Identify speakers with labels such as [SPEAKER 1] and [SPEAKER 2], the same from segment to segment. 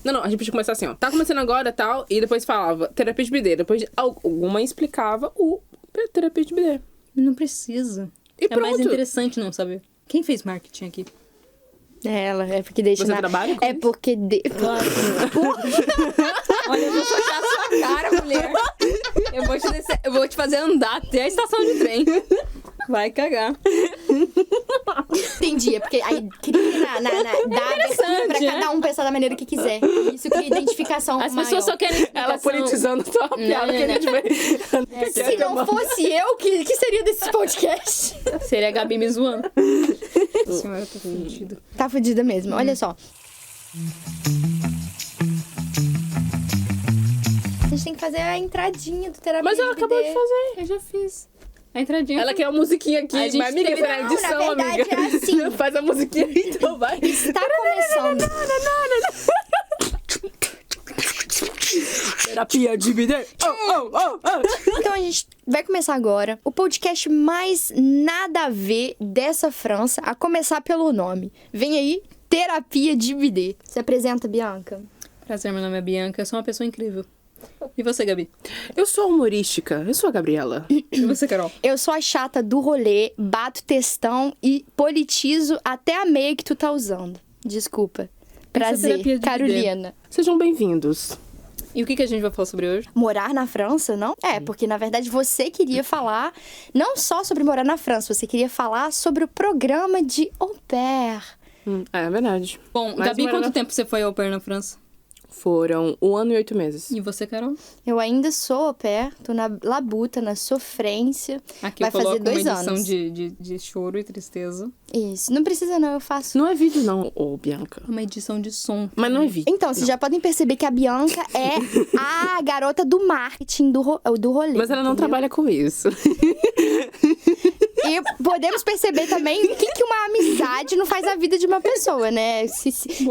[SPEAKER 1] Não, a gente podia começar assim, ó. Tá começando agora e tal, e depois falava terapia de BD. Depois alguma explicava o terapia de BD.
[SPEAKER 2] Não precisa.
[SPEAKER 1] E
[SPEAKER 2] é mais
[SPEAKER 1] pronto.
[SPEAKER 2] interessante não saber. Quem fez marketing aqui?
[SPEAKER 3] É ela, é porque deixa
[SPEAKER 1] Você trabalha com
[SPEAKER 3] É
[SPEAKER 1] isso?
[SPEAKER 3] porque...
[SPEAKER 2] Claro. Olha, eu vou socar a sua cara, mulher. Eu vou te fazer andar até a estação de trem. Vai cagar.
[SPEAKER 3] Entendi, é porque aí cria dá abertura pra cada um pensar da maneira que quiser. Isso cria identificação
[SPEAKER 2] As
[SPEAKER 3] maior.
[SPEAKER 2] pessoas só querem
[SPEAKER 1] Ela
[SPEAKER 2] explicação.
[SPEAKER 1] politizando só a piada que a gente vê.
[SPEAKER 3] Se não fosse eu, que seria desse podcast?
[SPEAKER 2] Seria a Gabi me zoando. A senhora tá fudida.
[SPEAKER 3] Tá fodida mesmo, olha só. A gente tem que fazer a entradinha do terapia.
[SPEAKER 1] Mas ela acabou de fazer.
[SPEAKER 2] Eu já fiz. A entradinha.
[SPEAKER 1] Ela quer a musiquinha aqui.
[SPEAKER 2] A gente
[SPEAKER 1] Mas, amiga,
[SPEAKER 2] teve-
[SPEAKER 1] foi na
[SPEAKER 3] Não,
[SPEAKER 1] edição,
[SPEAKER 3] na verdade,
[SPEAKER 1] amiga.
[SPEAKER 3] é assim.
[SPEAKER 1] Faz a musiquinha aí, então vai.
[SPEAKER 3] Está começando.
[SPEAKER 1] Terapia de BD.
[SPEAKER 3] Então a gente vai começar agora o podcast mais nada a ver dessa França, a começar pelo nome. Vem aí, Terapia de BD. Se apresenta, Bianca.
[SPEAKER 2] Prazer, meu nome é Bianca. Eu sou uma pessoa incrível. E você, Gabi?
[SPEAKER 1] Eu sou humorística. Eu sou a Gabriela.
[SPEAKER 2] E você, Carol?
[SPEAKER 3] Eu sou a chata do rolê, bato textão e politizo até a meia que tu tá usando. Desculpa. Prazer,
[SPEAKER 2] terapia de
[SPEAKER 3] Carolina.
[SPEAKER 1] Sejam bem-vindos.
[SPEAKER 2] E o que a gente vai falar sobre hoje?
[SPEAKER 3] Morar na França, não? É, porque na verdade você queria falar não só sobre morar na França, você queria falar sobre o programa de au pair.
[SPEAKER 1] É verdade.
[SPEAKER 2] Bom,
[SPEAKER 1] Mas
[SPEAKER 2] Gabi,
[SPEAKER 1] morar
[SPEAKER 2] quanto
[SPEAKER 1] na-
[SPEAKER 2] tempo você foi au pair na França?
[SPEAKER 1] Foram 1 ano e 8 meses.
[SPEAKER 2] E você, Carol?
[SPEAKER 3] Eu ainda sou au pair, tô na labuta, na sofrência.
[SPEAKER 2] Aqui
[SPEAKER 3] Vai
[SPEAKER 2] eu coloco
[SPEAKER 3] fazer 2
[SPEAKER 2] uma edição
[SPEAKER 3] anos.
[SPEAKER 2] de choro e tristeza.
[SPEAKER 3] Isso, não precisa não, eu faço.
[SPEAKER 1] Não é vídeo, não, ô Bianca.
[SPEAKER 2] Uma edição de som.
[SPEAKER 1] Mas não é vídeo.
[SPEAKER 3] Então, vocês já podem perceber que a Bianca é a garota do marketing do rolê.
[SPEAKER 1] Mas ela não
[SPEAKER 3] entendeu?
[SPEAKER 1] trabalha com isso.
[SPEAKER 3] E podemos perceber também o que uma amizade não faz a vida de uma pessoa, né? Se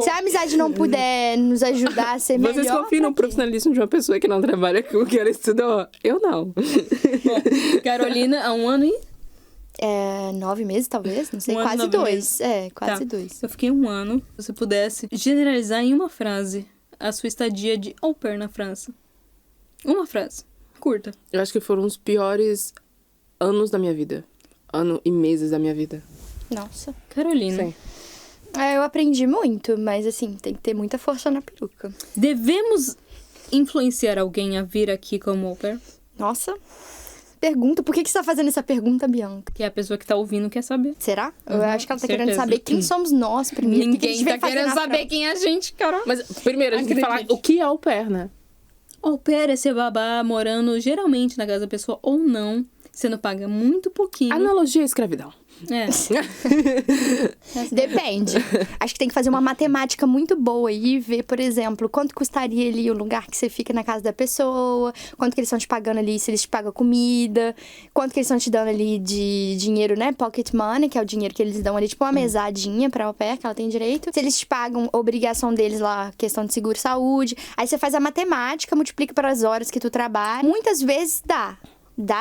[SPEAKER 3] a amizade não puder nos ajudar a ser melhor...
[SPEAKER 1] Vocês confiam no
[SPEAKER 3] pra quê?
[SPEAKER 1] profissionalismo de uma pessoa que não trabalha com o que ela estudou? Eu não.
[SPEAKER 2] Bom, Carolina, há 1 ano e...
[SPEAKER 3] 9 meses, talvez? Não sei,
[SPEAKER 2] 1 ano e
[SPEAKER 3] quase
[SPEAKER 2] 9
[SPEAKER 3] 2.
[SPEAKER 2] meses.
[SPEAKER 3] É, quase
[SPEAKER 2] Tá.
[SPEAKER 3] 2.
[SPEAKER 2] Eu fiquei 1 ano. Se você pudesse generalizar em uma frase a sua estadia de au pair na França. Uma frase. Curta.
[SPEAKER 1] Eu acho que foram os piores anos da minha vida. Ano e meses da minha vida.
[SPEAKER 3] Nossa.
[SPEAKER 2] Carolina.
[SPEAKER 1] Sim.
[SPEAKER 3] Eu aprendi muito, mas assim, tem que ter muita força na peruca.
[SPEAKER 2] Devemos influenciar alguém a vir aqui como au pair?
[SPEAKER 3] Nossa. Pergunta, por que você tá fazendo essa pergunta, Bianca?
[SPEAKER 2] Que a pessoa que tá ouvindo quer saber.
[SPEAKER 3] Será? Eu
[SPEAKER 2] Uhum,
[SPEAKER 3] acho que ela tá querendo
[SPEAKER 2] certeza.
[SPEAKER 3] saber quem somos nós primeiro. o que a gente
[SPEAKER 2] Ninguém
[SPEAKER 3] veio
[SPEAKER 2] tá
[SPEAKER 3] fazer
[SPEAKER 2] querendo
[SPEAKER 3] na
[SPEAKER 2] saber
[SPEAKER 3] França.
[SPEAKER 2] quem é a gente, Carol.
[SPEAKER 1] Mas, primeiro, a gente tem que falar
[SPEAKER 2] Acredite.
[SPEAKER 1] o que é au pair, né?
[SPEAKER 2] Au pair é ser babá morando geralmente na casa da pessoa ou não. Você não paga muito pouquinho.
[SPEAKER 1] Analogia à escravidão.
[SPEAKER 2] É.
[SPEAKER 3] Depende. Acho que tem que fazer uma matemática muito boa aí e ver, por exemplo, quanto custaria ali o lugar que você fica na casa da pessoa, quanto que eles estão te pagando ali, se eles te pagam comida, quanto que eles estão te dando ali de dinheiro, né? Pocket money, que é o dinheiro que eles dão ali, tipo uma mesadinha pra au pair, que ela tem direito. Se eles te pagam a obrigação deles lá, questão de seguro-saúde. Aí você faz a matemática, multiplica pelas horas que tu trabalha. Muitas vezes dá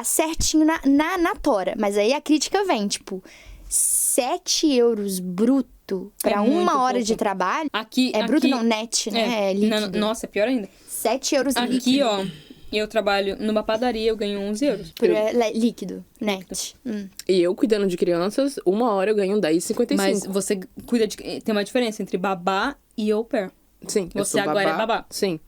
[SPEAKER 3] certinho na tora. Mas aí a crítica vem, tipo, 7 euros bruto pra
[SPEAKER 2] É muito
[SPEAKER 3] 1 hora
[SPEAKER 2] pouco.
[SPEAKER 3] de trabalho.
[SPEAKER 2] Aqui,
[SPEAKER 3] É bruto
[SPEAKER 2] aqui-
[SPEAKER 3] não, net, né? É líquido.
[SPEAKER 2] Nossa, é pior ainda.
[SPEAKER 3] 7 euros
[SPEAKER 2] Aqui,
[SPEAKER 3] líquido.
[SPEAKER 2] ó, eu trabalho numa padaria, eu ganho 11 euros.
[SPEAKER 3] Líquido, net.
[SPEAKER 1] E eu, cuidando de crianças, 1 hora eu ganho 10,55.
[SPEAKER 2] Mas você cuida de... Tem uma diferença entre babá e au pair.
[SPEAKER 1] Sim, eu
[SPEAKER 2] Você
[SPEAKER 1] sou
[SPEAKER 2] agora é babá.
[SPEAKER 1] Sim.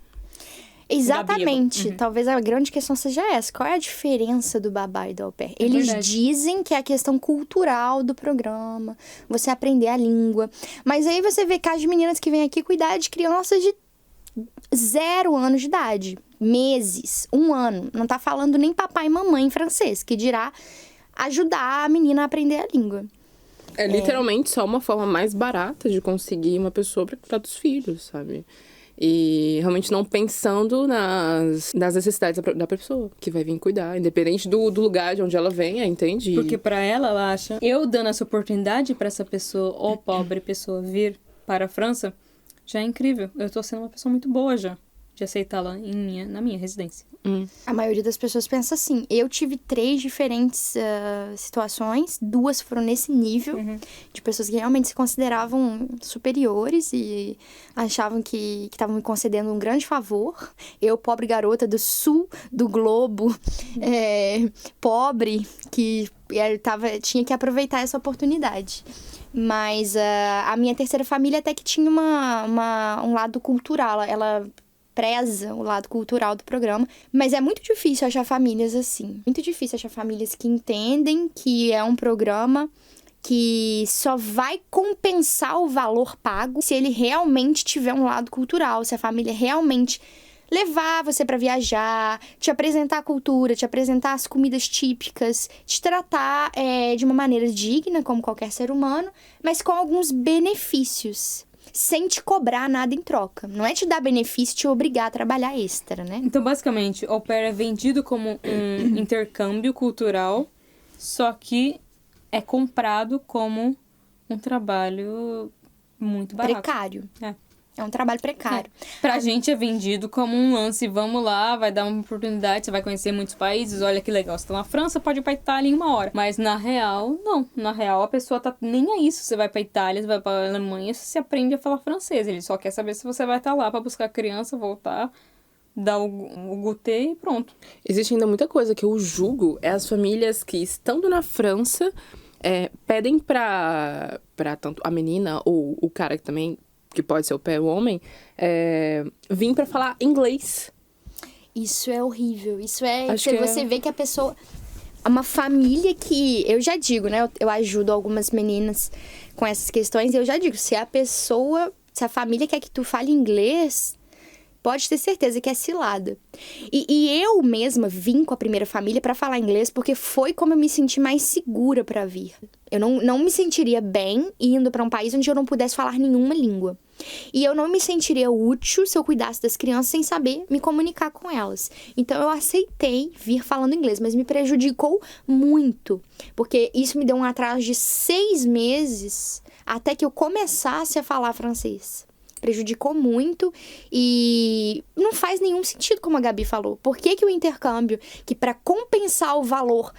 [SPEAKER 3] Exatamente.
[SPEAKER 2] Uhum.
[SPEAKER 3] Talvez a grande questão seja essa. Qual é a diferença do babá e do au pair? Eles
[SPEAKER 2] verdade.
[SPEAKER 3] dizem que é a questão cultural do programa, você aprender a língua. Mas aí você vê casos de meninas que vêm aqui cuidar de crianças de 0 anos de idade. Meses, 1 ano. Não tá falando nem papai e mamãe em francês, que dirá ajudar a menina a aprender a língua.
[SPEAKER 1] É literalmente só uma forma mais barata de conseguir uma pessoa pra cuidar dos filhos, sabe? E realmente não pensando nas necessidades da pessoa que vai vir cuidar, independente do lugar de onde ela venha, entende?
[SPEAKER 2] Porque pra ela acha... Eu dando essa oportunidade pra essa pessoa, ou pobre pessoa, vir para a França, já é incrível. Eu tô sendo uma pessoa muito boa já. de aceitá-la na minha residência.
[SPEAKER 3] A maioria das pessoas pensa assim. Eu tive 3 diferentes situações. 2 foram nesse nível. De pessoas que realmente se consideravam superiores e achavam que estavam me concedendo um grande favor. Eu, pobre garota do sul do globo, pobre, que tinha que aproveitar essa oportunidade. Mas a minha terceira família até que tinha um lado cultural. Ela preza o lado cultural do programa. Mas é muito difícil achar famílias assim. Muito difícil achar famílias que entendem que é um programa que só vai compensar o valor pago se ele realmente tiver um lado cultural. Se a família realmente levar você para viajar, te apresentar a cultura, te apresentar as comidas típicas, te tratar de uma maneira digna, como qualquer ser humano, mas com alguns benefícios, sem te cobrar nada em troca. Não é te dar benefício e te obrigar a trabalhar extra, né?
[SPEAKER 2] Então, basicamente, au pair é vendido como um intercâmbio cultural, só que é comprado como um trabalho muito barato.
[SPEAKER 3] Precário. É um trabalho precário.
[SPEAKER 2] Pra gente é vendido como um lance, vamos lá, vai dar uma oportunidade, você vai conhecer muitos países, olha que legal, você tá na França, pode ir pra Itália em 1 hora. Mas na real, não. Na real, a pessoa tá nem aí se você vai pra Itália, você vai pra Alemanha, se você aprende a falar francês. Ele só quer saber se você vai estar lá pra buscar a criança, voltar, dar o goûter e pronto.
[SPEAKER 1] Existe ainda muita coisa que eu julgo, é as famílias que, estando na França, pedem pra tanto a menina ou o cara que também, que pode ser o homem, vir pra falar inglês.
[SPEAKER 3] Isso é horrível. Isso é...
[SPEAKER 1] Acho que
[SPEAKER 3] você vê que a pessoa... Uma família que... Eu já digo, né? Eu ajudo algumas meninas com essas questões. E eu já digo, se a família quer que tu fale inglês, pode ter certeza que é cilada. E eu mesma vim com a primeira família pra falar inglês porque foi como eu me senti mais segura pra vir. Eu não me sentiria bem indo pra um país onde eu não pudesse falar nenhuma língua. E eu não me sentiria útil se eu cuidasse das crianças sem saber me comunicar com elas. Então eu aceitei vir falando inglês, mas me prejudicou muito. Porque isso me deu um atraso de 6 meses até que eu começasse a falar francês. Prejudicou muito e não faz nenhum sentido, como a Gabi falou. Por que o intercâmbio, que para compensar o valor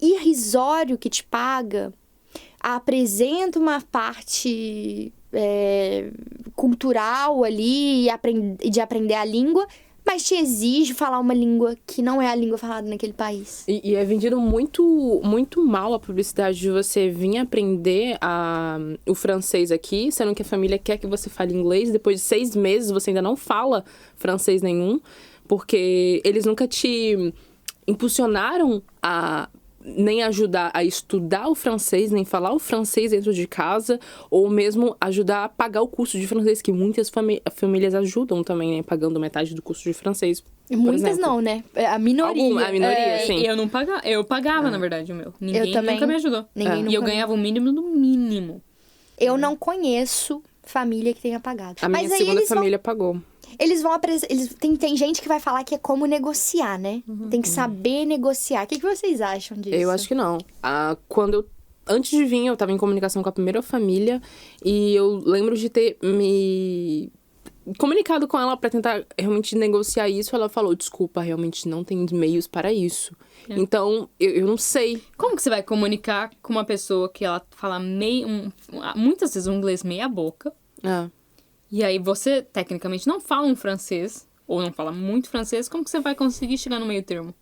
[SPEAKER 3] irrisório que te paga, apresenta uma parte cultural ali e de aprender a língua, mas te exige falar uma língua que não é a língua falada naquele país.
[SPEAKER 1] E é vendido muito, muito mal a publicidade de você vir aprender o francês aqui, sendo que a família quer que você fale inglês. Depois de 6 meses, você ainda não fala francês nenhum, porque eles nunca te impulsionaram a nem ajudar a estudar o francês, nem falar o francês dentro de casa, ou mesmo ajudar a pagar o curso de francês, que muitas famílias ajudam também, né? Pagando metade do curso de francês.
[SPEAKER 3] Muitas não, né? A minoria.
[SPEAKER 1] A minoria, sim.
[SPEAKER 2] Eu não pagava. Eu pagava, na verdade, o meu. Ninguém nunca me ajudou.
[SPEAKER 3] Ninguém
[SPEAKER 2] e eu ganhava o mínimo do mínimo.
[SPEAKER 3] Eu não conheço família que tenha pagado.
[SPEAKER 1] A minha segunda família pagou.
[SPEAKER 3] Eles vão tem gente que vai falar que é como negociar, né? Tem que saber negociar. O que vocês acham disso?
[SPEAKER 1] Eu acho que não. Antes de vir, eu tava em comunicação com a primeira família e eu lembro de ter me comunicado com ela pra tentar realmente negociar isso. Ela falou, desculpa, realmente não tem meios para isso. Então, eu não sei.
[SPEAKER 2] Como que você vai comunicar com uma pessoa que ela fala muitas vezes um inglês meia boca? E aí você, tecnicamente, não fala um francês, ou não fala muito francês, como que você vai conseguir chegar no meio termo?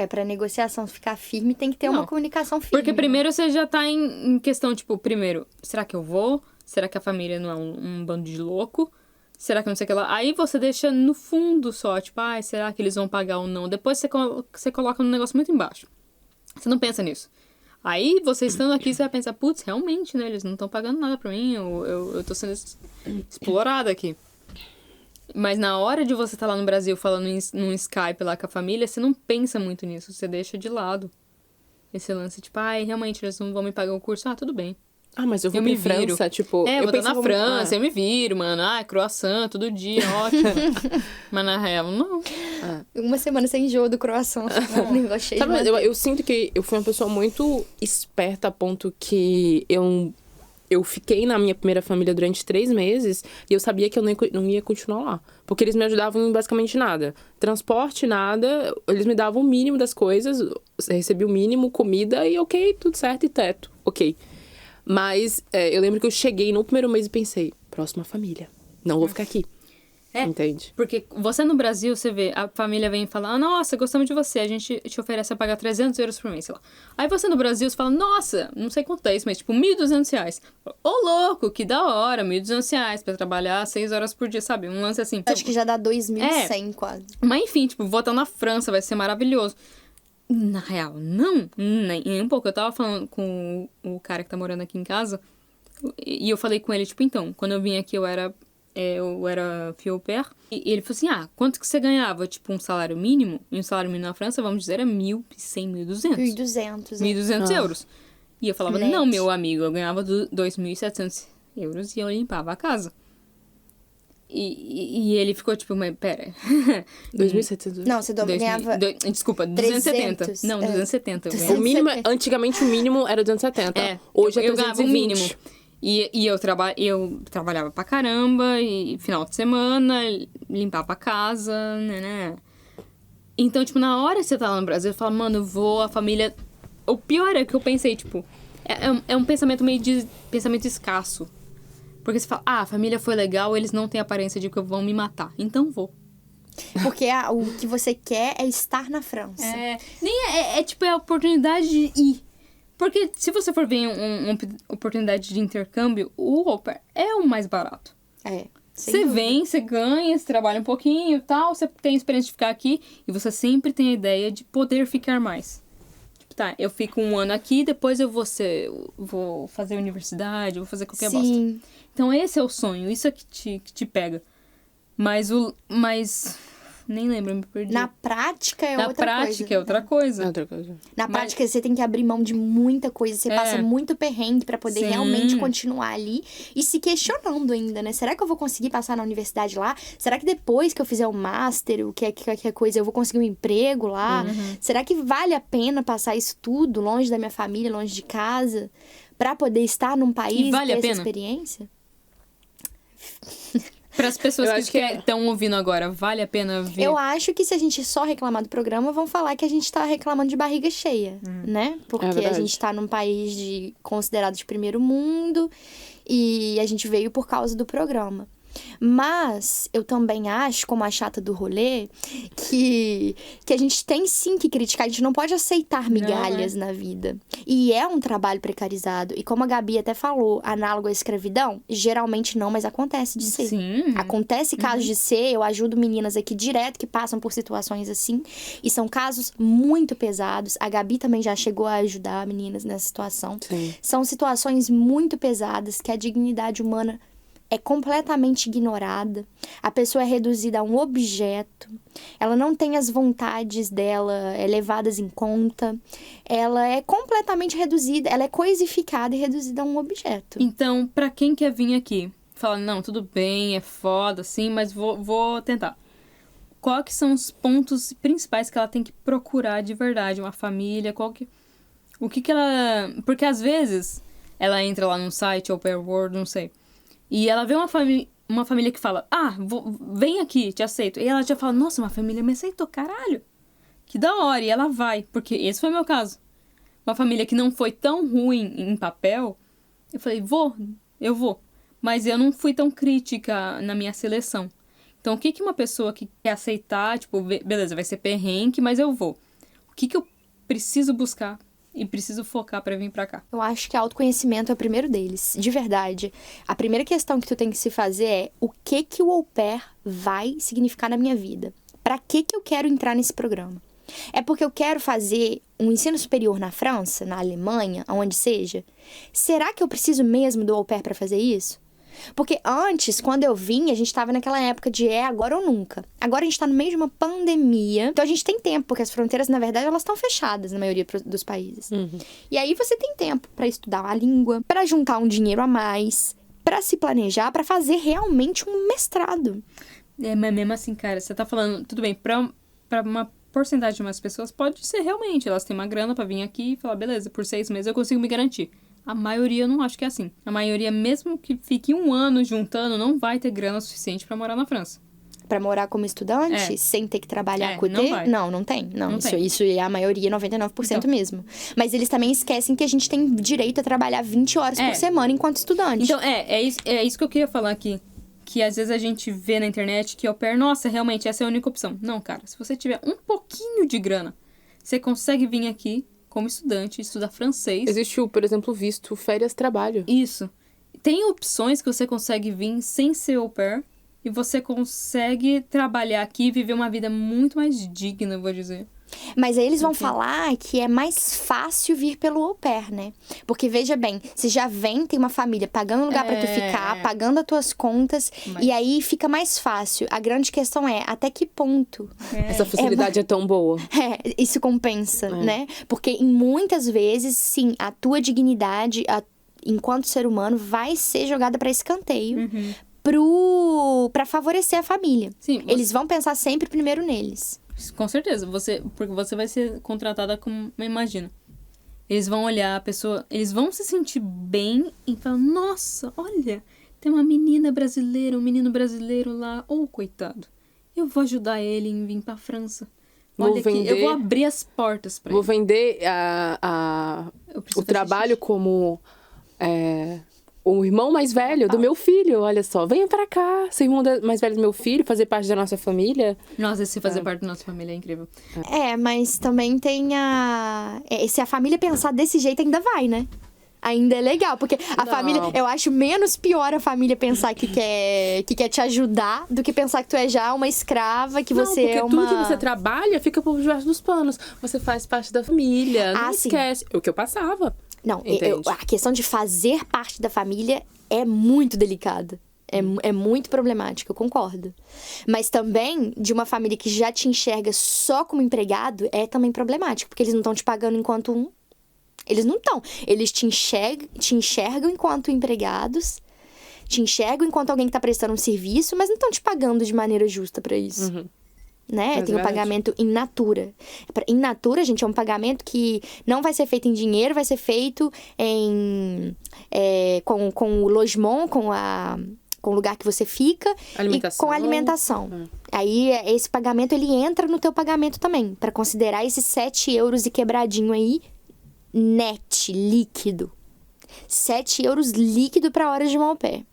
[SPEAKER 3] Pra negociação ficar firme, tem que ter uma comunicação firme.
[SPEAKER 2] Porque primeiro você já tá em questão, tipo, primeiro, será que eu vou? Será que a família não é um bando de louco? Será que não sei o que lá? Aí você deixa no fundo só, tipo, será que eles vão pagar ou não? Depois você coloca um negócio muito embaixo. Você não pensa nisso. Aí, você estando aqui, você vai pensar, putz, realmente, né? Eles não estão pagando nada pra mim, eu tô sendo explorada aqui. Mas na hora de você estar lá no Brasil falando num Skype lá com a família, você não pensa muito nisso, você deixa de lado esse lance, tipo, realmente, eles não vão me pagar o curso, tudo bem.
[SPEAKER 1] Mas eu vou pra França, tipo...
[SPEAKER 2] eu vou estar na França, eu me viro, mano. Croissant, todo dia, ótimo. Mas na real, não.
[SPEAKER 3] Uma semana sem enjoo do croissant.
[SPEAKER 1] Eu sinto que eu fui uma pessoa muito esperta a ponto que eu eu fiquei na minha primeira família durante 3 meses e eu sabia que eu não ia continuar lá. Porque eles me ajudavam em basicamente nada. Transporte, nada. Eles me davam o mínimo das coisas. Eu recebi o mínimo, comida e ok, tudo certo, e teto. Ok. Mas eu lembro que eu cheguei no primeiro mês e pensei, próxima família. Não vou ficar aqui. Entende?
[SPEAKER 2] Porque você no Brasil, você vê, a família vem e fala, ah, nossa, gostamos de você, a gente te oferece a pagar 300 euros por mês, sei lá. Aí você no Brasil, você fala, nossa, não sei quanto é isso, mas tipo, 1.200 reais. Ô, louco, que da hora, 1.200 reais pra trabalhar 6 horas por dia, sabe? Um lance assim.
[SPEAKER 3] Acho que já dá 2.100 quase.
[SPEAKER 2] Mas enfim, tipo, vou estar na França, vai ser maravilhoso. Na real, não, nem um pouco. Eu tava falando com o cara que tá morando aqui em casa, e eu falei com ele, tipo, então, quando eu vim aqui eu era fille au pair, e ele falou assim, quanto que você ganhava? Tipo, um salário mínimo? E um salário mínimo na França, vamos dizer, era 1.100, 1.200.
[SPEAKER 3] 1.200.
[SPEAKER 2] 1.200 euros. E eu falava,
[SPEAKER 3] Net.
[SPEAKER 2] não, meu amigo, eu ganhava 2.700 euros e eu limpava a casa. E ele ficou tipo, mas pera.
[SPEAKER 1] 2.700.
[SPEAKER 3] Não, você ganhava...
[SPEAKER 2] Desculpa, 270.
[SPEAKER 3] 300,
[SPEAKER 2] Não, 270 eu ganhava.
[SPEAKER 1] O mínimo, antigamente o mínimo era 270. Hoje é 320.
[SPEAKER 2] Eu ganhava o mínimo. E eu trabalhava pra caramba, e final de semana, limpava a casa, né? Então, tipo, na hora que você tá lá no Brasil, eu falo, mano, eu vou, a família... O pior é que eu pensei, tipo, é um pensamento meio de pensamento escasso. Porque você fala, a família foi legal, eles não têm aparência de que vão me matar, então vou.
[SPEAKER 3] Porque o que você quer é estar na França.
[SPEAKER 2] Tipo, é a oportunidade de ir. Porque se você for ver uma oportunidade de intercâmbio, o au pair é o mais barato. Você vem, você ganha, você trabalha um pouquinho e tal, você tem a experiência de ficar aqui e você sempre tem a ideia de poder ficar mais. Tipo, tá, eu fico 1 ano aqui, depois eu vou fazer universidade, vou fazer qualquer bosta. Então esse é o sonho, isso é que te pega. Mas nem lembro, eu me perdi.
[SPEAKER 3] Na prática é outra coisa.
[SPEAKER 2] Na prática é outra coisa.
[SPEAKER 3] Na prática você tem que abrir mão de muita coisa. Você passa muito perrengue pra poder realmente continuar ali. E se questionando ainda, né? Será que eu vou conseguir passar na universidade lá? Será que depois que eu fizer o master, o que é qualquer coisa, eu vou conseguir um emprego lá? Será que vale a pena passar isso tudo longe da minha família, longe de casa? Pra poder estar num país e ter essa experiência?
[SPEAKER 2] Para as pessoas que estão ouvindo agora, vale a pena ver?
[SPEAKER 3] Eu acho que se a gente só reclamar do programa, vão falar que a gente tá reclamando de barriga cheia, né? Porque a gente tá num país considerado de primeiro mundo e a gente veio por causa do programa. Mas eu também acho, como a chata do rolê, que a gente tem sim que criticar. A gente não pode aceitar migalhas na vida. E é um trabalho precarizado. E como a Gabi até falou, análogo à escravidão, geralmente não, mas acontece de ser.
[SPEAKER 2] Sim.
[SPEAKER 3] Acontece casos de ser. Eu ajudo meninas aqui direto que passam por situações assim. E são casos muito pesados. A Gabi também já chegou a ajudar meninas nessa situação.
[SPEAKER 1] Sim.
[SPEAKER 3] São situações muito pesadas que a dignidade humana é completamente ignorada, a pessoa é reduzida a um objeto, ela não tem as vontades dela levadas em conta, ela é completamente reduzida, ela é coisificada e reduzida a um objeto.
[SPEAKER 2] Então, pra quem quer vir aqui, fala, não, tudo bem, é foda, sim, mas vou tentar. Quais que são os pontos principais que ela tem que procurar de verdade, uma família, o que ela... Porque às vezes ela entra lá num site, Au Pair World, não sei, e ela vê uma família que fala, vem aqui, te aceito. E ela já fala, nossa, uma família me aceitou, caralho. Que da hora. E ela vai, porque esse foi o meu caso. Uma família que não foi tão ruim em papel, eu falei, eu vou. Mas eu não fui tão crítica na minha seleção. Então, o que uma pessoa que quer aceitar, tipo, beleza, vai ser perrengue, mas eu vou. O que eu preciso buscar? E preciso focar pra vir pra cá.
[SPEAKER 3] Eu acho que autoconhecimento é o primeiro deles, de verdade. A primeira questão que tu tem que se fazer é o que o au pair vai significar na minha vida? Pra que eu quero entrar nesse programa? É porque eu quero fazer um ensino superior na França, na Alemanha, aonde seja? Será que eu preciso mesmo do au pair pra fazer isso? Porque antes, quando eu vim, a gente tava naquela época de agora ou nunca. Agora a gente tá no meio de uma pandemia. Então a gente tem tempo, porque as fronteiras, na verdade, elas estão fechadas na maioria dos países. E aí você tem tempo pra estudar a língua, pra juntar um dinheiro a mais, pra se planejar, pra fazer realmente um mestrado.
[SPEAKER 2] Mas mesmo assim, cara, você tá falando, tudo bem, pra uma porcentagem de umas pessoas, pode ser realmente, elas têm uma grana pra vir aqui e falar, beleza, por 6 meses eu consigo me garantir. A maioria eu não acho que é assim. A maioria, mesmo que fique 1 ano juntando, não vai ter grana suficiente pra morar na França.
[SPEAKER 3] Pra morar como estudante, sem ter que trabalhar com o
[SPEAKER 2] não vai.
[SPEAKER 3] Não tem. Não, isso,
[SPEAKER 2] tem.
[SPEAKER 3] isso é a maioria, 99%
[SPEAKER 2] Então.
[SPEAKER 3] mesmo. Mas eles também esquecem que a gente tem direito a trabalhar 20 horas por semana enquanto estudante.
[SPEAKER 2] Então, é isso que eu queria falar aqui. Que às vezes a gente vê na internet que au pair, nossa, realmente, essa é a única opção. Não, cara, se você tiver um pouquinho de grana, você consegue vir aqui como estudante, estudar francês.
[SPEAKER 1] Existe, por exemplo, visto férias-trabalho.
[SPEAKER 2] Isso. Tem opções que você consegue vir sem ser au pair. E você consegue trabalhar aqui e viver uma vida muito mais digna, eu vou dizer.
[SPEAKER 3] Mas aí eles vão falar que é mais fácil vir pelo au pair, né? Porque, veja bem, você já vem, tem uma família pagando lugar pra tu ficar, pagando as tuas contas, e aí fica mais fácil. A grande questão é, até que ponto?
[SPEAKER 1] Essa facilidade é tão boa.
[SPEAKER 3] Isso compensa, né? Porque em muitas vezes, sim, a tua dignidade, enquanto ser humano, vai ser jogada pra escanteio. Pra favorecer a família.
[SPEAKER 2] Sim,
[SPEAKER 3] Eles vão pensar sempre primeiro neles.
[SPEAKER 2] Com certeza, porque você vai ser contratada como, imagina. Eles vão olhar a pessoa, eles vão se sentir bem e falar, nossa, olha, tem uma menina brasileira, um menino brasileiro lá, coitado. Eu vou ajudar ele em vir pra França. Olha aqui, eu vou abrir as portas pra ele.
[SPEAKER 1] Vou vender o trabalho como... o irmão mais velho do meu filho, olha só. Venha pra cá, ser irmão mais velho do meu filho, fazer parte da nossa família.
[SPEAKER 2] Nossa, se fazer parte da nossa família é incrível.
[SPEAKER 3] Mas também tem se a família pensar desse jeito, ainda vai, né? Ainda é legal, porque a família... Eu acho menos pior a família pensar que quer te ajudar do que pensar que tu é já uma escrava, que você é uma...
[SPEAKER 1] Porque tudo que você trabalha fica por debaixo dos panos. Você faz parte da família, não esquece. O que eu passava.
[SPEAKER 3] Não, a questão de fazer parte da família é muito delicada. É muito problemática, eu concordo. Mas também, de uma família que já te enxerga só como empregado, é também problemático. Porque eles não estão te pagando enquanto Eles não estão. Eles te enxergam enquanto empregados, te enxergam enquanto alguém que está prestando um serviço, mas não estão te pagando de maneira justa para isso. Né? Tem o pagamento in natura. In natura, gente, é um pagamento que não vai ser feito em dinheiro, vai ser feito com o logement, com o lugar que você fica e com a alimentação. Aí, esse pagamento, ele entra no teu pagamento também, para considerar esses 7 euros e quebradinho aí, net, líquido. 7 euros líquido para horas de au pair.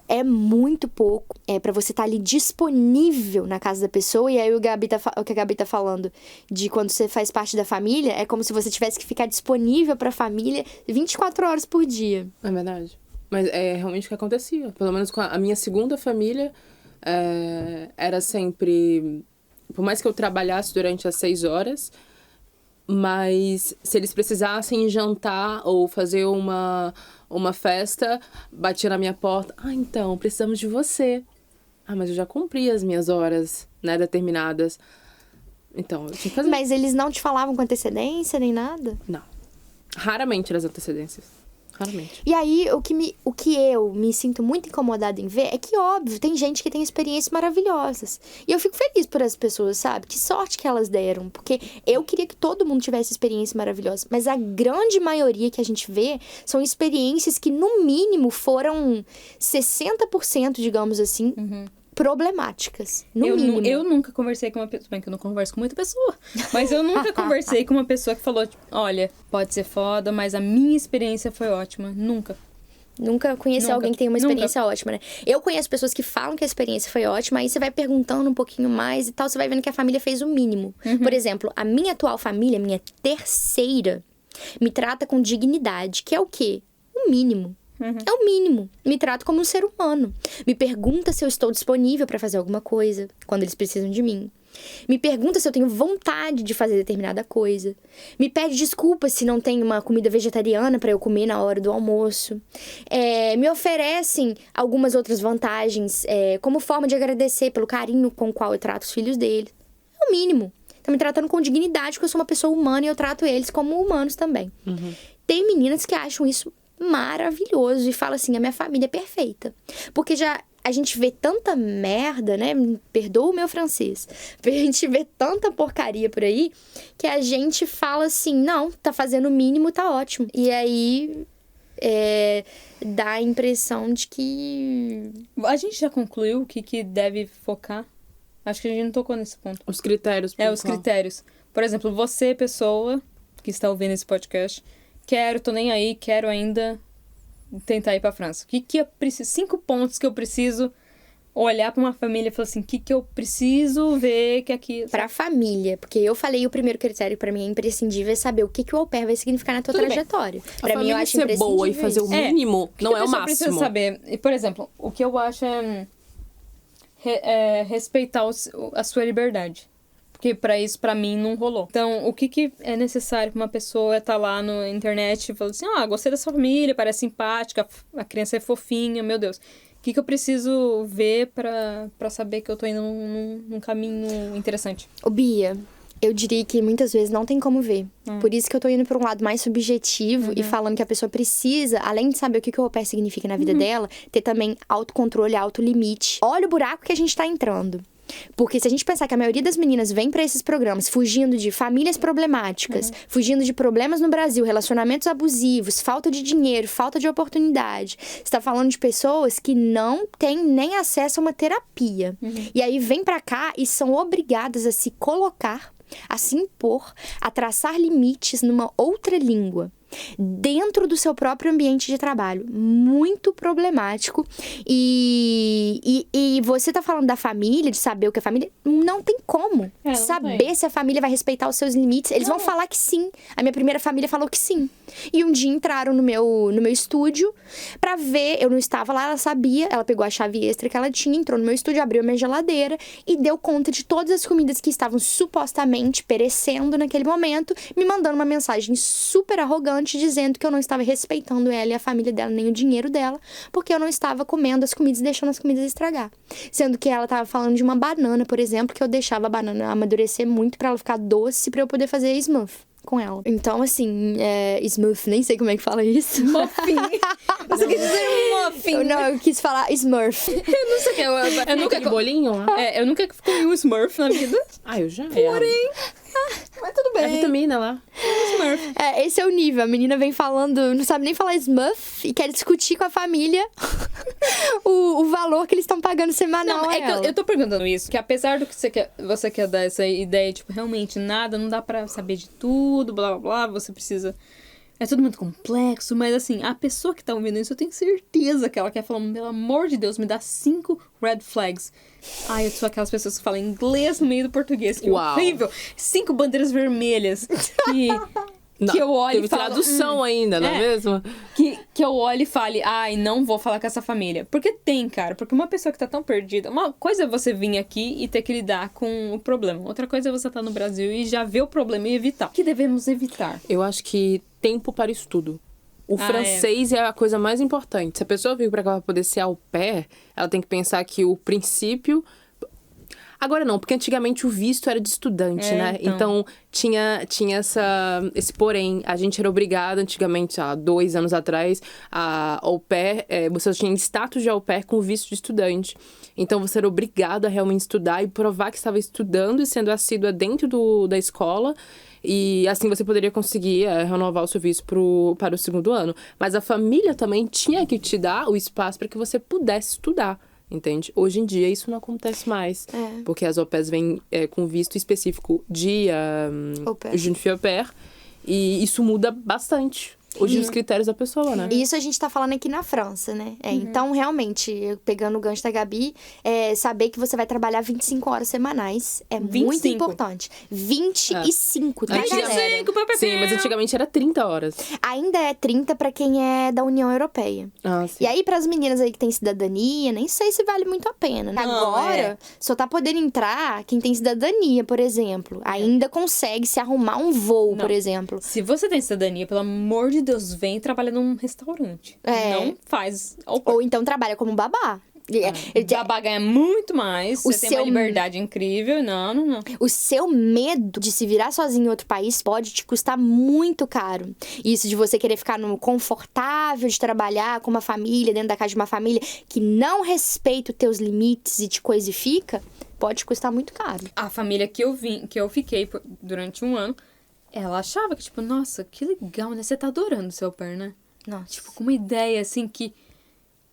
[SPEAKER 3] É muito pouco, para você estar ali disponível na casa da pessoa. E aí o que a Gabi tá falando de quando você faz parte da família, é como se você tivesse que ficar disponível para a família 24 horas por dia.
[SPEAKER 1] É verdade. Mas é realmente o que acontecia. Pelo menos com a minha segunda família, era sempre... Por mais que eu trabalhasse durante as 6 horas, mas se eles precisassem jantar ou fazer uma festa, batia na minha porta. Então, precisamos de você. Mas eu já cumpri as minhas horas, né, determinadas. Então, eu tinha que fazer.
[SPEAKER 3] Mas eles não te falavam com antecedência, nem nada?
[SPEAKER 1] Não. Raramente as antecedências. Raramente.
[SPEAKER 3] E aí, o que eu me sinto muito incomodada em ver é que, óbvio, tem gente que tem experiências maravilhosas. E eu fico feliz por essas pessoas, sabe? Que sorte que elas deram. Porque eu queria que todo mundo tivesse experiências maravilhosas. Mas a grande maioria que a gente vê são experiências que, no mínimo, foram 60%, digamos assim, problemáticas. No mínimo.
[SPEAKER 2] Eu nunca conversei com uma pessoa... Bem que eu não converso com muita pessoa. Mas eu nunca conversei com uma pessoa que falou, tipo, olha, pode ser foda, mas a minha experiência foi ótima. Nunca.
[SPEAKER 3] Nunca conheci alguém que tem uma experiência ótima, né? Eu conheço pessoas que falam que a experiência foi ótima, aí você vai perguntando um pouquinho mais e tal, você vai vendo que a família fez o mínimo. Por exemplo, a minha atual família, minha terceira, me trata com dignidade, que é o quê? O mínimo. É o mínimo. Me trato como um ser humano. Me pergunta se eu estou disponível para fazer alguma coisa quando eles precisam de mim. Me pergunta se eu tenho vontade de fazer determinada coisa. Me pede desculpas se não tem uma comida vegetariana para eu comer na hora do almoço. Me oferecem algumas outras vantagens como forma de agradecer pelo carinho com o qual eu trato os filhos deles. É o mínimo. Estão me tratando com dignidade, porque eu sou uma pessoa humana e eu trato eles como humanos também. Tem meninas que acham isso maravilhoso e fala assim, a minha família é perfeita. Porque já a gente vê tanta merda, né? Perdoa o meu francês. A gente vê tanta porcaria por aí que a gente fala assim, não, tá fazendo o mínimo, tá ótimo. E aí dá a impressão de que...
[SPEAKER 2] A gente já concluiu o que deve focar? Acho que a gente não tocou nesse ponto.
[SPEAKER 1] Os critérios.
[SPEAKER 2] Os critérios. Por exemplo, você, pessoa que está ouvindo esse podcast, tô nem aí, quero ainda tentar ir pra França. O que eu preciso? 5 pontos que eu preciso olhar pra uma família e falar assim, o que eu preciso ver que aqui...
[SPEAKER 3] Pra família, porque eu falei o primeiro critério pra mim é imprescindível é saber o que o au pair vai significar na tua trajetória. Pra mim, eu acho
[SPEAKER 1] ser boa e fazer o mínimo não é o máximo.
[SPEAKER 2] Precisa saber. E, por exemplo, o que eu acho é respeitar a sua liberdade. Porque pra isso, pra mim, não rolou. Então, o que é necessário pra uma pessoa estar lá na internet e falar assim, gostei da sua família, parece simpática, a criança é fofinha, meu Deus. O que eu preciso ver pra saber que eu tô indo num caminho interessante?
[SPEAKER 3] Ô, Bia, eu diria que muitas vezes não tem como ver. Por isso que eu tô indo pra um lado mais subjetivo e falando que a pessoa precisa, além de saber o que o au pair significa na vida dela, ter também autocontrole, autolimite. Olha o buraco que a gente tá entrando. Porque se a gente pensar que a maioria das meninas vem pra esses programas fugindo de famílias problemáticas, fugindo de problemas no Brasil, relacionamentos abusivos, falta de dinheiro, falta de oportunidade. Você tá falando de pessoas que não têm nem acesso a uma terapia. E aí vem pra cá e são obrigadas a se colocar, a se impor, a traçar limites numa outra língua. Dentro do seu próprio ambiente de trabalho. Muito problemático. E você tá falando da família, de saber o que é família. Não tem como saber se a família vai respeitar os seus limites. Eles vão falar que sim. A minha primeira família falou que sim. E um dia entraram no meu estúdio pra ver. Eu não estava lá, ela sabia. Ela pegou a chave extra que ela tinha, entrou no meu estúdio, abriu a minha geladeira e deu conta de todas as comidas que estavam supostamente perecendo naquele momento, me mandando uma mensagem super arrogante dizendo que eu não estava respeitando ela e a família dela, nem o dinheiro dela, porque eu não estava comendo as comidas e deixando as comidas estragar. Sendo que ela estava falando de uma banana, por exemplo, que eu deixava a banana amadurecer muito pra ela ficar doce pra eu poder fazer smoothie com ela. Então, assim, smoothie, nem sei como é que fala isso.
[SPEAKER 2] Muffin. Você quis dizer muffin.
[SPEAKER 3] Eu quis falar Smurf.
[SPEAKER 2] Eu não sei o que. Eu nunca
[SPEAKER 1] aquele bolinho lá?
[SPEAKER 2] eu nunca comi um Smurf na vida.
[SPEAKER 1] Eu já.
[SPEAKER 2] Porém... Mas tudo bem.
[SPEAKER 1] A vitamina lá.
[SPEAKER 2] Smurf.
[SPEAKER 3] Esse é o nível. A menina vem falando, não sabe nem falar Smurf e quer discutir com a família o valor que eles estão pagando semanal.
[SPEAKER 2] Não, que eu tô perguntando isso, que apesar do que você quer dar essa ideia, tipo, realmente nada, não dá pra saber de tudo, blá blá blá, você precisa... É tudo muito complexo, mas assim, a pessoa que tá ouvindo isso, eu tenho certeza que ela quer falar, pelo amor de Deus, me dá 5 red flags. Eu sou aquelas pessoas que falam inglês no meio do português, que horrível. 5 bandeiras vermelhas que eu olho
[SPEAKER 1] teve
[SPEAKER 2] e falo...
[SPEAKER 1] tradução ainda, não é mesmo?
[SPEAKER 2] Que eu olho e fale, não vou falar com essa família. Porque tem, cara. Porque uma pessoa que tá tão perdida... Uma coisa é você vir aqui e ter que lidar com o problema. Outra coisa é você estar no Brasil e já ver o problema e evitar. O que devemos evitar?
[SPEAKER 1] Eu acho que tempo para estudo. O francês é a coisa mais importante. Se a pessoa vir pra cá pra poder ser au pair, ela tem que pensar que o princípio... Agora não, porque antigamente o visto era de estudante, né? Então tinha esse porém. A gente era obrigado antigamente, há 2 anos atrás, a au pair, você tinha status de au pair com visto de estudante. Então você era obrigado a realmente estudar e provar que estava estudando e sendo assídua dentro da escola. E assim você poderia conseguir renovar o seu visto para o 2º ano. Mas a família também tinha que te dar o espaço para que você pudesse estudar. Entende? Hoje em dia isso não acontece mais. Porque as au pairs vêm com visto específico de jeune fille au pair. E isso muda bastante. Hoje os critérios da pessoa, né?
[SPEAKER 3] E isso a gente tá falando aqui na França, né? Então, realmente, pegando o gancho da Gabi, saber que você vai trabalhar 25 horas semanais é 25. Muito importante. 25, tá, galera?
[SPEAKER 2] 25, papai.
[SPEAKER 1] Sim, mas antigamente era 30 horas.
[SPEAKER 3] Ainda é 30 pra quem é da União Europeia.
[SPEAKER 1] Sim.
[SPEAKER 3] E aí, pras meninas aí que tem cidadania, nem sei se vale muito a pena. Não, agora, só tá podendo entrar quem tem cidadania, por exemplo. Ainda consegue se arrumar um voo, por exemplo.
[SPEAKER 2] Se você tem cidadania, pelo amor de Deus, vem e trabalha num restaurante. Não faz...
[SPEAKER 3] Ou então trabalha como babá.
[SPEAKER 2] Babá ganha muito mais,
[SPEAKER 3] O
[SPEAKER 2] você tem uma
[SPEAKER 3] seu-
[SPEAKER 2] liberdade incrível. Não.
[SPEAKER 3] O seu medo de se virar sozinho em outro país pode te custar muito caro. Isso de você querer ficar no confortável de trabalhar com uma família, dentro da casa de uma família que não respeita os teus limites e te coisifica, pode te custar muito caro.
[SPEAKER 2] A família que eu fiquei durante um ano, ela achava que, tipo, nossa, que legal, né? Você tá adorando ser au pair, né?
[SPEAKER 3] Nossa.
[SPEAKER 2] Tipo, com uma ideia, assim, que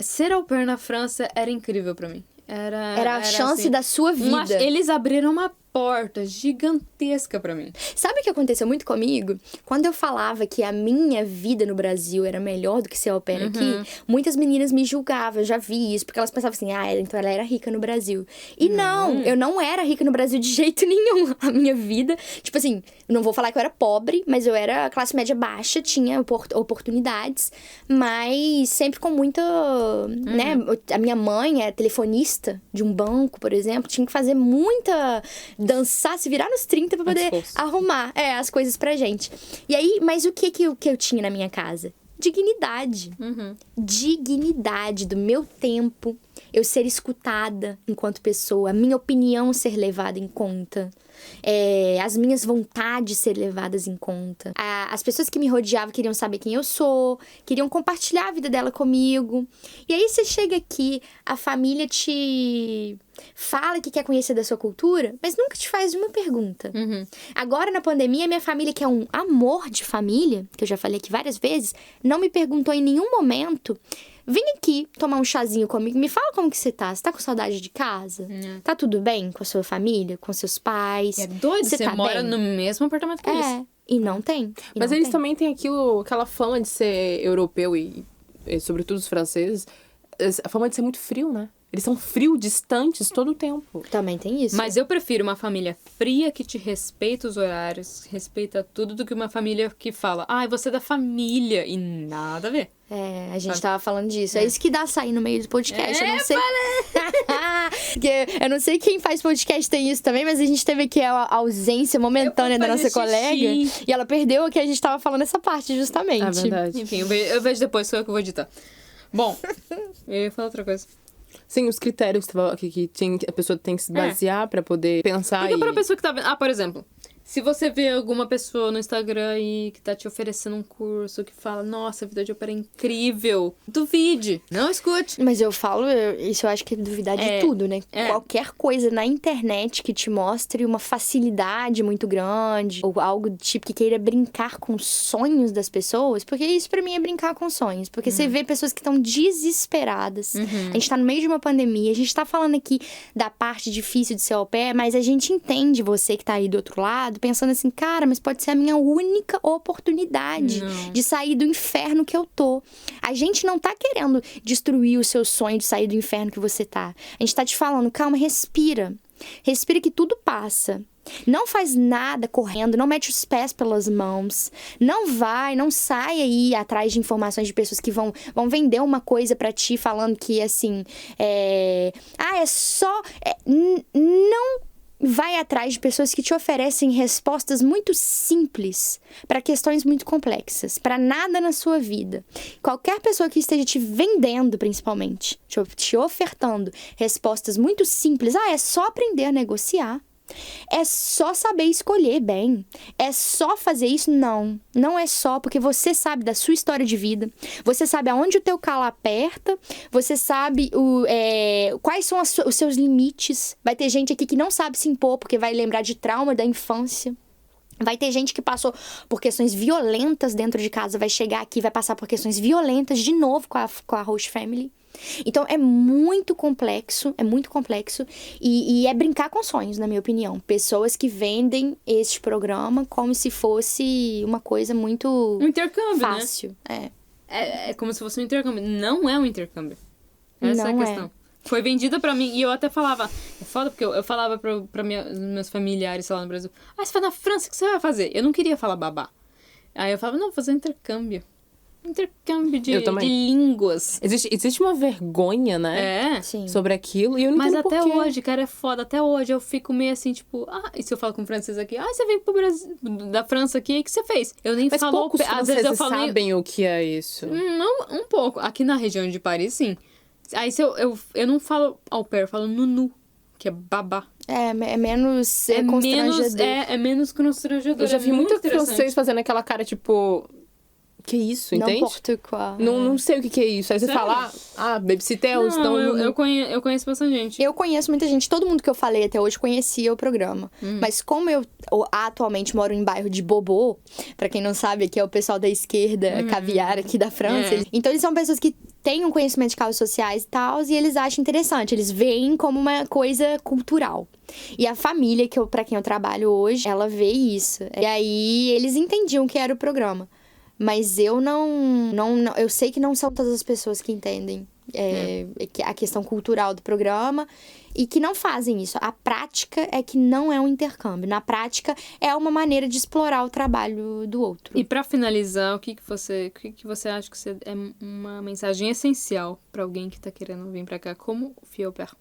[SPEAKER 2] ser au pair na França era incrível pra mim.
[SPEAKER 3] Era a chance
[SPEAKER 2] assim,
[SPEAKER 3] da sua vida.
[SPEAKER 2] Eles abriram uma porta gigantesca pra mim.
[SPEAKER 3] Sabe o que aconteceu muito comigo? Quando eu falava que a minha vida no Brasil era melhor do que ser au pair aqui, muitas meninas me julgavam, eu já vi isso, porque elas pensavam assim, então ela era rica no Brasil. E não, eu não era rica no Brasil de jeito nenhum. A minha vida, tipo assim, eu não vou falar que eu era pobre, mas eu era classe média baixa, tinha oportunidades, mas sempre com muita, né? A minha mãe é telefonista de um banco, por exemplo, tinha que fazer muita dançar, se virar nos 30 pra poder arrumar as coisas pra gente. E aí, mas o que eu tinha na minha casa? Dignidade. Dignidade do meu tempo, eu ser escutada enquanto pessoa, a minha opinião ser levada em conta. As minhas vontades ser levadas em conta. As pessoas que me rodeavam queriam saber quem eu sou, queriam compartilhar a vida dela comigo. E aí você chega aqui, a família te fala que quer conhecer da sua cultura, mas nunca te faz uma pergunta. Agora, na pandemia, minha família, que é um amor de família, que eu já falei aqui várias vezes, não me perguntou em nenhum momento: vem aqui tomar um chazinho comigo, me fala como que você tá. Você tá com saudade de casa? Tá tudo bem com a sua família, com seus pais?
[SPEAKER 2] É doido, você
[SPEAKER 3] tá
[SPEAKER 2] mora
[SPEAKER 3] bem?
[SPEAKER 2] no mesmo apartamento que eles.
[SPEAKER 3] E não tem.
[SPEAKER 1] Mas eles também têm aquela fama de ser europeu e sobretudo os franceses, a fama de ser muito frio, né? Eles são frios, distantes todo o tempo.
[SPEAKER 3] Também tem isso.
[SPEAKER 2] Mas eu prefiro uma família fria que te respeita os horários, respeita tudo, do que uma família que fala, você é da família, e nada a ver.
[SPEAKER 3] A gente tava falando disso. É isso que dá sair no meio do podcast. Eu não sei. Eu não sei quem faz podcast tem isso também, mas a gente teve aqui a ausência momentânea da nossa colega. E ela perdeu o que a gente tava falando essa parte, justamente.
[SPEAKER 1] É verdade.
[SPEAKER 2] Enfim, eu vejo depois, sou eu que vou editar. Bom, eu ia falar outra coisa.
[SPEAKER 1] Sim, os critérios que a pessoa tem que se basear pra poder pensar.
[SPEAKER 2] Porque pra pessoa que tá vendo... por exemplo, se você vê alguma pessoa no Instagram aí que tá te oferecendo um curso, que fala, nossa, a vida de au pair é incrível, duvide, não escute.
[SPEAKER 3] Mas eu falo, isso eu acho que é duvidar de tudo, né? Qualquer coisa na internet que te mostre uma facilidade muito grande, ou algo do tipo que queira brincar com sonhos das pessoas, porque isso pra mim é brincar com sonhos. Porque você vê pessoas que estão desesperadas. A gente tá no meio de uma pandemia, a gente tá falando aqui da parte difícil de ser au pair, mas a gente entende você que tá aí do outro lado, pensando assim, cara, mas pode ser a minha única oportunidade de sair do inferno que eu tô. A gente não tá querendo destruir o seu sonho de sair do inferno que você tá. A gente tá te falando, calma, respira. Respira que tudo passa. Não faz nada correndo, não mete os pés pelas mãos. Não sai aí atrás de informações de pessoas que vão vender uma coisa pra ti falando que, assim, não vai atrás de pessoas que te oferecem respostas muito simples para questões muito complexas, para nada na sua vida. Qualquer pessoa que esteja te vendendo, principalmente, te ofertando respostas muito simples, é só aprender a negociar. É só saber escolher bem. É só fazer isso? Não é só, porque você sabe da sua história de vida. Você sabe aonde o teu calo aperta. Você sabe quais são os seus limites. Vai ter gente aqui que não sabe se impor, porque vai lembrar de trauma da infância. Vai ter gente que passou por questões violentas dentro de casa, vai chegar aqui, vai passar por questões violentas de novo com a host family. Então, é muito complexo e é brincar com sonhos, na minha opinião. Pessoas que vendem este programa como se fosse uma coisa muito
[SPEAKER 2] intercâmbio,
[SPEAKER 3] fácil.
[SPEAKER 2] Né? É como se fosse um intercâmbio. Não é um intercâmbio. Essa é a questão. Foi vendida pra mim, e eu até falava... É foda, porque eu falava pra meus familiares lá no Brasil, você vai na França, o que você vai fazer? Eu não queria falar babá. Aí eu falava, não, vou fazer intercâmbio. Intercâmbio de línguas.
[SPEAKER 1] Existe uma vergonha, né?
[SPEAKER 3] Sim.
[SPEAKER 1] Sobre aquilo. E eu não
[SPEAKER 2] Mas
[SPEAKER 1] entendo
[SPEAKER 2] até
[SPEAKER 1] por quê.
[SPEAKER 2] hoje, cara, é foda. Até hoje eu fico meio assim, tipo... e se eu falo com francês aqui? Você veio pro Brasil, da França aqui, o que você fez? Eu nem
[SPEAKER 1] Mas
[SPEAKER 2] falo...
[SPEAKER 1] poucos
[SPEAKER 2] Às vezes eu
[SPEAKER 1] franceses
[SPEAKER 2] falo...
[SPEAKER 1] sabem o que é isso.
[SPEAKER 2] Não, um pouco. Aqui na região de Paris, sim. Aí se eu não falo au pair, eu falo nunu, que é babá.
[SPEAKER 3] É menos constrangedor.
[SPEAKER 2] É menos constrangedor.
[SPEAKER 1] Eu já vi muito
[SPEAKER 2] interessante.
[SPEAKER 1] francês fazendo aquela cara, tipo... Que isso, entende?
[SPEAKER 3] N'importe quoi.
[SPEAKER 1] Não sei o que é isso. Aí você
[SPEAKER 2] Sério?
[SPEAKER 1] fala, babysitter,
[SPEAKER 2] Não,
[SPEAKER 1] então...
[SPEAKER 2] eu conheço bastante gente.
[SPEAKER 3] Eu conheço muita gente, todo mundo que eu falei até hoje conhecia o programa. Mas como eu atualmente moro em bairro de Bobô, pra quem não sabe, aqui é o pessoal da esquerda, caviar aqui da França.
[SPEAKER 2] É.
[SPEAKER 3] Então eles são pessoas que têm um conhecimento de causas sociais e tal, e eles acham interessante, eles veem como uma coisa cultural. E a família, pra quem eu trabalho hoje, ela vê isso. E aí eles entendiam o que era o programa. Mas eu não eu sei que não são todas as pessoas que entendem a questão cultural do programa e que não fazem isso. A prática é que não é um intercâmbio. Na prática, é uma maneira de explorar o trabalho do outro.
[SPEAKER 2] E pra finalizar, o que você acha que é uma mensagem essencial pra alguém que tá querendo vir pra cá como fille au pair?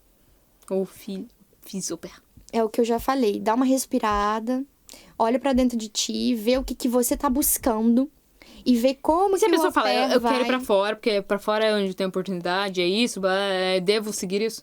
[SPEAKER 2] Ou fils au pair?
[SPEAKER 3] É o que eu já falei. Dá uma respirada, olha pra dentro de ti, vê o que você tá buscando. E ver como
[SPEAKER 2] se
[SPEAKER 3] que
[SPEAKER 2] a pessoa
[SPEAKER 3] o
[SPEAKER 2] fala,
[SPEAKER 3] au pair
[SPEAKER 2] eu quero ir
[SPEAKER 3] vai...
[SPEAKER 2] pra fora, porque pra fora é onde tem oportunidade, é isso, devo seguir isso?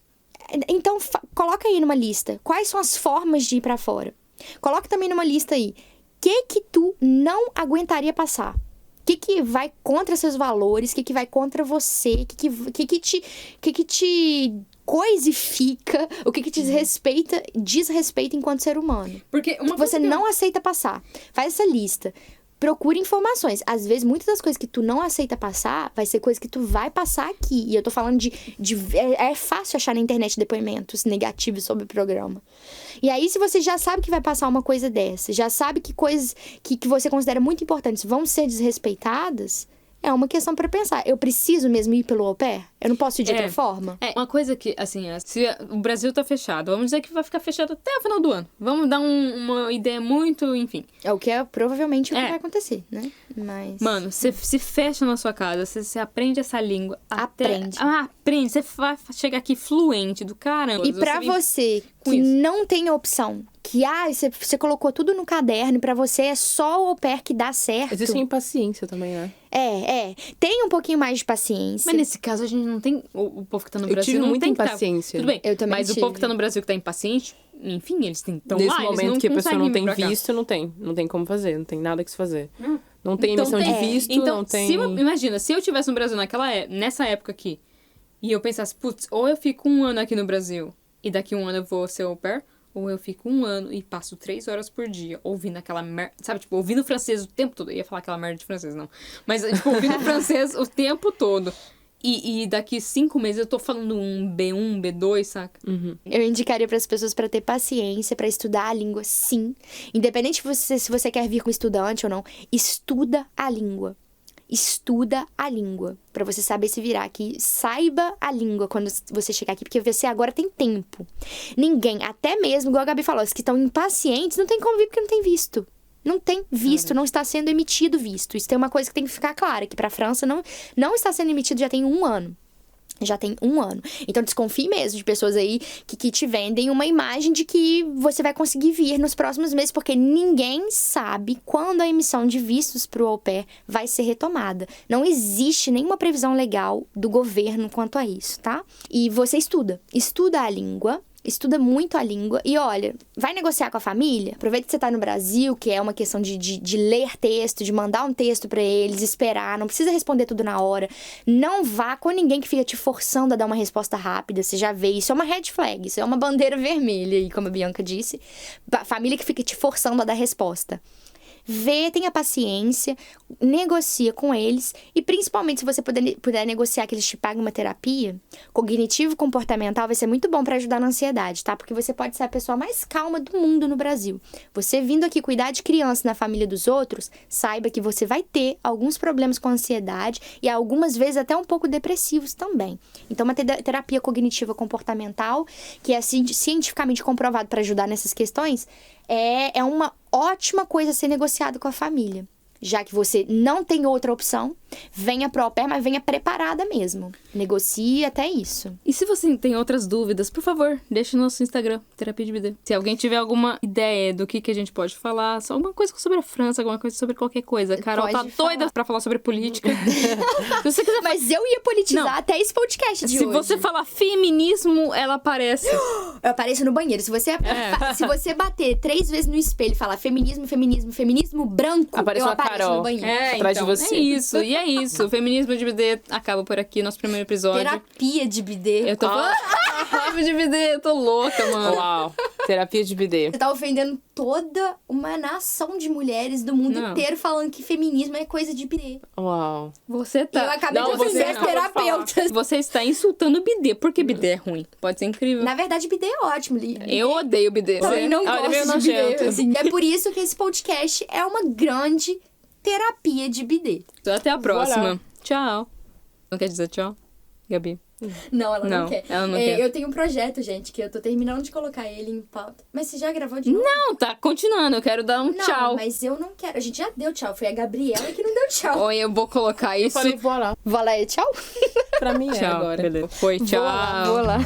[SPEAKER 3] Então, coloca aí numa lista. Quais são as formas de ir pra fora? Coloca também numa lista aí. O que tu não aguentaria passar? O que vai contra seus valores? O que vai contra você? O que te coisifica? O que te desrespeita enquanto ser humano?
[SPEAKER 2] Porque uma
[SPEAKER 3] Você não aceita passar. Faz essa lista. Procure informações. Às vezes, muitas das coisas que tu não aceita passar, vai ser coisa que tu vai passar aqui. E eu tô falando é fácil achar na internet depoimentos negativos sobre o programa. E aí, se você já sabe que vai passar uma coisa dessa, já sabe que coisas que você considera muito importantes vão ser desrespeitadas, é uma questão pra pensar. Eu preciso mesmo ir pelo au pair? Eu não posso ir de outra forma?
[SPEAKER 2] É, uma coisa que, assim, se o Brasil tá fechado, vamos dizer que vai ficar fechado até o final do ano. Vamos dar uma ideia muito, enfim.
[SPEAKER 3] É o que é provavelmente o que vai acontecer, né? Mas...
[SPEAKER 2] Mano, você se fecha na sua casa, você aprende essa língua.
[SPEAKER 3] Aprende.
[SPEAKER 2] Aprende. Você vai chegar aqui fluente do caramba.
[SPEAKER 3] E pra você que não tem opção, que você colocou tudo no caderno e pra você é só o au pair que dá certo.
[SPEAKER 1] Existe impaciência também, né?
[SPEAKER 3] Tem um pouquinho mais de paciência.
[SPEAKER 2] Mas nesse caso a gente não tem... O povo que tá no Brasil
[SPEAKER 1] tive
[SPEAKER 2] não
[SPEAKER 1] muita
[SPEAKER 2] tem
[SPEAKER 1] impaciência.
[SPEAKER 2] Tudo bem.
[SPEAKER 3] Eu também
[SPEAKER 2] Mas
[SPEAKER 3] tive.
[SPEAKER 2] o povo que tá no Brasil que tá impaciente, enfim, eles estão
[SPEAKER 1] Nesse
[SPEAKER 2] lá, eles
[SPEAKER 1] momento
[SPEAKER 2] não
[SPEAKER 1] que a pessoa não
[SPEAKER 2] conseguem
[SPEAKER 1] tem
[SPEAKER 2] vir pra cá.
[SPEAKER 1] visto, não tem como fazer. Não tem nada que se fazer. Não tem emissão de visto,
[SPEAKER 2] então,
[SPEAKER 1] não tem...
[SPEAKER 2] Imagina, se eu estivesse no Brasil nessa época aqui, e eu pensasse, putz, ou eu fico 1 ano aqui no Brasil, e daqui 1 ano eu vou ser au pair, ou eu fico 1 ano e passo 3 horas por dia ouvindo aquela merda, sabe, tipo, ouvindo francês o tempo todo. Eu ia falar aquela merda de francês, não. Mas, tipo, ouvindo francês o tempo todo. E daqui 5 meses eu tô falando um B1, B2, saca?
[SPEAKER 3] Eu indicaria para as pessoas para ter paciência, para estudar a língua, sim. Independente se você quer vir com estudante ou não, estuda a língua. Estuda a língua, para você saber se virar aqui. Saiba a língua quando você chegar aqui, porque você agora tem tempo. Ninguém, até mesmo, igual a Gabi falou, os que estão impacientes, não tem como vir porque não tem visto. Não tem visto, não está sendo emitido visto. Isso tem uma coisa que tem que ficar clara, que para a França não está sendo emitido já tem 1 ano. Já tem 1 ano. Então, desconfie mesmo de pessoas aí que te vendem uma imagem de que você vai conseguir vir nos próximos meses, porque ninguém sabe quando a emissão de vistos para o au pair vai ser retomada. Não existe nenhuma previsão legal do governo quanto a isso, tá? E você estuda a língua. Estuda muito a língua e, olha, vai negociar com a família. Aproveita que você tá no Brasil, que é uma questão de ler texto, de mandar um texto pra eles, esperar. Não precisa responder tudo na hora. Não vá com ninguém que fica te forçando a dar uma resposta rápida. Você já vê, isso é uma red flag, isso é uma bandeira vermelha. E como a Bianca disse, família que fica te forçando a dar resposta. Tenha paciência, negocia com eles e principalmente se você puder negociar que eles te paguem uma terapia, cognitivo-comportamental vai ser muito bom para ajudar na ansiedade, tá? Porque você pode ser a pessoa mais calma do mundo no Brasil. Você vindo aqui cuidar de criança na família dos outros, saiba que você vai ter alguns problemas com ansiedade e algumas vezes até um pouco depressivos também. Então uma terapia cognitiva-comportamental, que é cientificamente comprovado para ajudar nessas questões, é uma ótima coisa a ser negociado com a família. Já que você não tem outra opção, venha pro au pair, mas venha preparada mesmo. Negocie até isso.
[SPEAKER 2] E se você tem outras dúvidas, por favor, deixe no nosso Instagram, Terapia de BD. Se alguém tiver alguma ideia do que a gente pode falar, só alguma coisa sobre a França, alguma coisa sobre qualquer coisa. Carol tá doida pra falar sobre política. Se você quiser...
[SPEAKER 3] Mas eu ia politizar até esse podcast de
[SPEAKER 2] Se
[SPEAKER 3] hoje.
[SPEAKER 2] você falar feminismo, ela aparece.
[SPEAKER 3] Eu apareço no banheiro. Se você bater 3 vezes no espelho e falar feminismo, feminismo, feminismo branco,
[SPEAKER 1] Apareceu
[SPEAKER 3] eu
[SPEAKER 1] a
[SPEAKER 3] apareço
[SPEAKER 1] Carol.
[SPEAKER 3] no banheiro.
[SPEAKER 1] Atrás de você.
[SPEAKER 2] É isso, e é isso. O Feminismo de BD acaba por aqui, nosso primeiro episódio.
[SPEAKER 3] Terapia de bidê.
[SPEAKER 2] Eu tô... Terapia de BD, eu tô louca, mano.
[SPEAKER 1] Uau, terapia de BD.
[SPEAKER 3] Você tá ofendendo toda uma nação de mulheres do mundo
[SPEAKER 2] Não.
[SPEAKER 3] inteiro falando que feminismo é coisa de bidê.
[SPEAKER 1] Uau.
[SPEAKER 2] Você
[SPEAKER 3] E
[SPEAKER 2] tá...
[SPEAKER 3] eu acabei
[SPEAKER 1] Não,
[SPEAKER 3] de
[SPEAKER 1] você
[SPEAKER 3] ofender as
[SPEAKER 1] acabou de falar.
[SPEAKER 3] terapeutas.
[SPEAKER 2] Você está insultando o BD, porque BD é ruim. Pode ser incrível.
[SPEAKER 3] Na verdade, bidê é ótimo, Li.
[SPEAKER 2] Eu odeio BD.
[SPEAKER 3] Também não
[SPEAKER 2] Ele é meio
[SPEAKER 3] gosto de bidê.
[SPEAKER 2] nojento.
[SPEAKER 3] Assim. É por isso que esse podcast é uma grande terapia de bidê.
[SPEAKER 2] Então, até a próxima.
[SPEAKER 1] Voilà.
[SPEAKER 2] Tchau. Não quer dizer tchau, Gabi?
[SPEAKER 3] Não, ela não quer.
[SPEAKER 2] ela não quer.
[SPEAKER 3] Eu tenho um projeto, gente, que eu tô terminando de colocar ele em pauta. Mas você já gravou de novo?
[SPEAKER 2] Não, tá continuando. Eu quero dar um
[SPEAKER 3] Não,
[SPEAKER 2] tchau.
[SPEAKER 3] mas eu não quero. A gente já deu tchau. Foi a Gabriela que não deu tchau.
[SPEAKER 2] Ou eu vou colocar isso.
[SPEAKER 1] Falei, vou lá.
[SPEAKER 3] Vai lá, tchau.
[SPEAKER 1] Pra mim é
[SPEAKER 2] Tchau.
[SPEAKER 1] agora.
[SPEAKER 2] Beleza. Foi, tchau.
[SPEAKER 3] Vou lá.